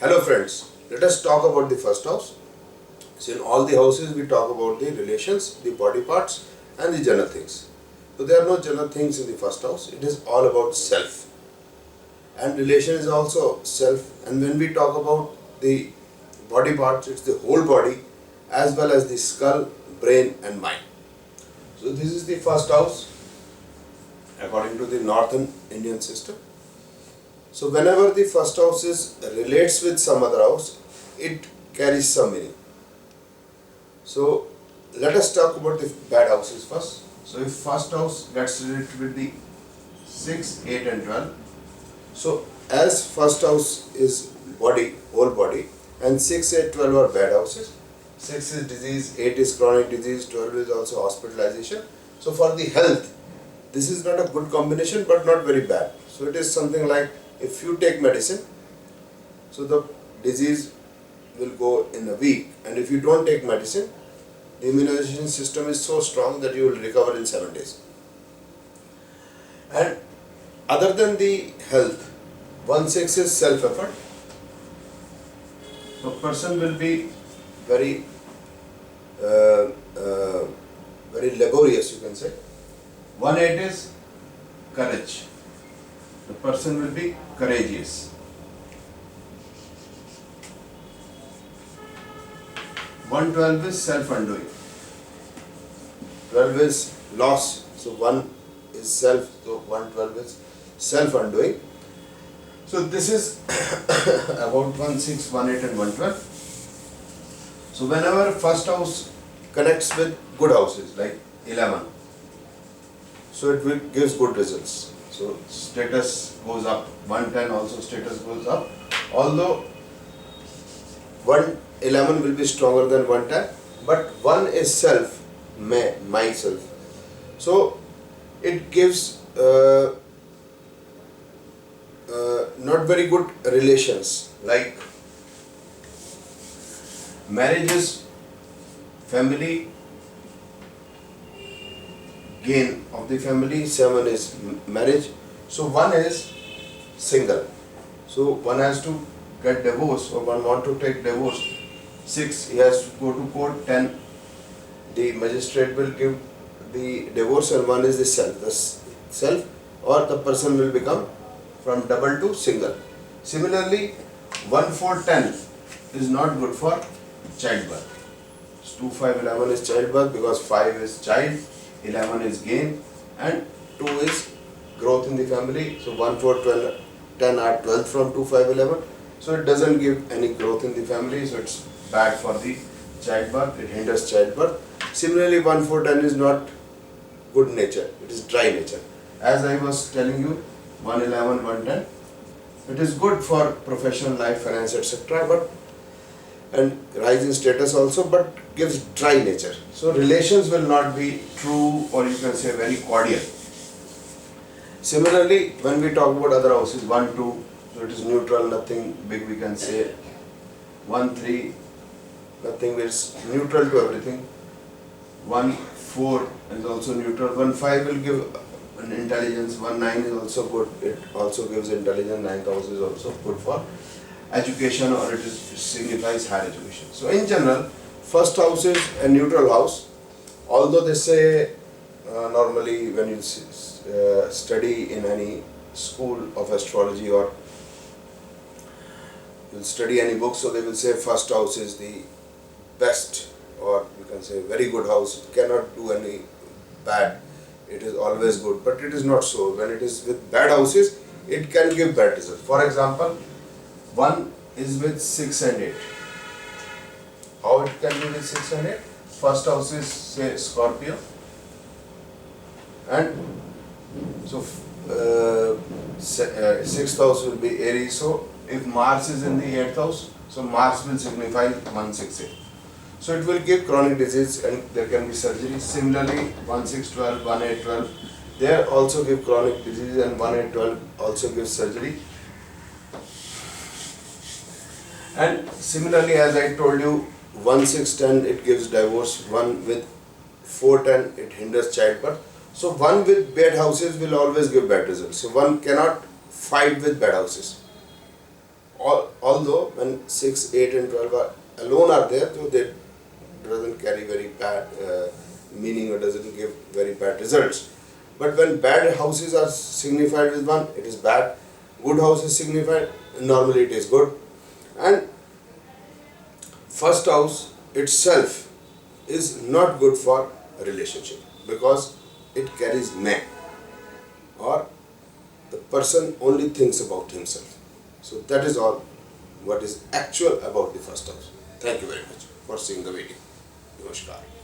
Hello friends, let us talk about the first house. So in all the houses we talk about the relations, the body parts and the general things. So there are no general things in the first house, it is all about self. And relation is also self, and when we talk about the body parts, it's the whole body as well as the skull, brain and mind. So this is the first house according to the northern Indian system. So whenever the first house relates with some other house, it carries some meaning. So let us talk about the bad houses first. So if first house gets related with the 6, 8 and 12. So as first house is body, whole body, and 6, 8, 12 are bad houses. 6 is disease, 8 is chronic disease, 12 is also hospitalization. So for the health, this is not a good combination but not very bad. So it is something like if you take medicine, so the disease will go in a week, and if you don't take medicine, the immunization system is so strong that you will recover in 7 days. And other than the health, 1/6 is self-effort. So person will be very very laborious, you can say. 1/8 is courage. The person will be courageous. 1/12 is self-undoing. 12 is loss. So 1 is self, so 1/12 is self-undoing. So this is about 1/6, 1/8 and 1/12. So whenever first house connects with good houses like 11, so it gives good results. So status goes up. 110 also status goes up. Although 111 will be stronger than 110, but 1 is self, myself. So it gives not very good relations, like marriage is family, gain of the family. 7 is marriage. So 1 is single. So one has to get divorced, or one want to take divorce. 6, he has to go to court. 10, the magistrate will give the divorce, and 1 is the self. The self, or the person will become from double to single. Similarly, 1, 4, 10 is not good for childbirth. 2, 5, 11 is childbirth, because 5 is child, 11 is gain, and 2 is growth in the family. So 1, 4, 12, 10 are 12 from 2, 5, 11. So it doesn't give any growth in the family, so it's bad for the childbirth, it hinders childbirth. Similarly, 1, 4, 10 is not good nature, it is dry nature. As I was telling you, 1, 11, 1, 10, it is good for professional life, finance, etc., but and rise in status also, but gives dry nature. So relations will not be true, or you can say very cordial. Similarly, when we talk about other houses, 1, 2, so it is neutral, nothing big we can say. 1, 3, nothing is neutral to everything. 1, 4 is also neutral. 1, 5 will give an intelligence. 1, 9 is also good, it also gives intelligence. 9th house is also good for education, or it signifies higher education. So in general, first house is a neutral house, although they say normally when you study in any school of astrology, or you study any book, so they will say first house is the best, or you can say very good house, it cannot do any bad, it is always good, but it is not so. When it is with bad houses, it can give bad results. For example, 1 is with 6 and 8. How it can be with 6 and 8? First house is, say, Scorpio, and so 6th house will be Aries. So if Mars is in the 8th house, so Mars will signify 1, 6, 8. So it will give chronic disease, and there can be surgery. Similarly, 1, 6, 12, 1, 8, 12, they also give chronic disease, and 1, 8, 12 also gives surgery. And similarly, as I told you, 1, 6, 10 it gives divorce. 1 with 4, 10 it hinders childbirth. So one with bad houses will always give bad results. So one cannot fight with bad houses. Although when 6, 8 and 12 are alone are there, so they doesn't carry very bad meaning or doesn't give very bad results. But when bad houses are signified with 1, it is bad. Good house is signified, normally it is good. And first house itself is not good for a relationship because it carries man, or the person only thinks about himself. So that is all what is actual about the first house. Thank you very much for seeing the video. Namaskar.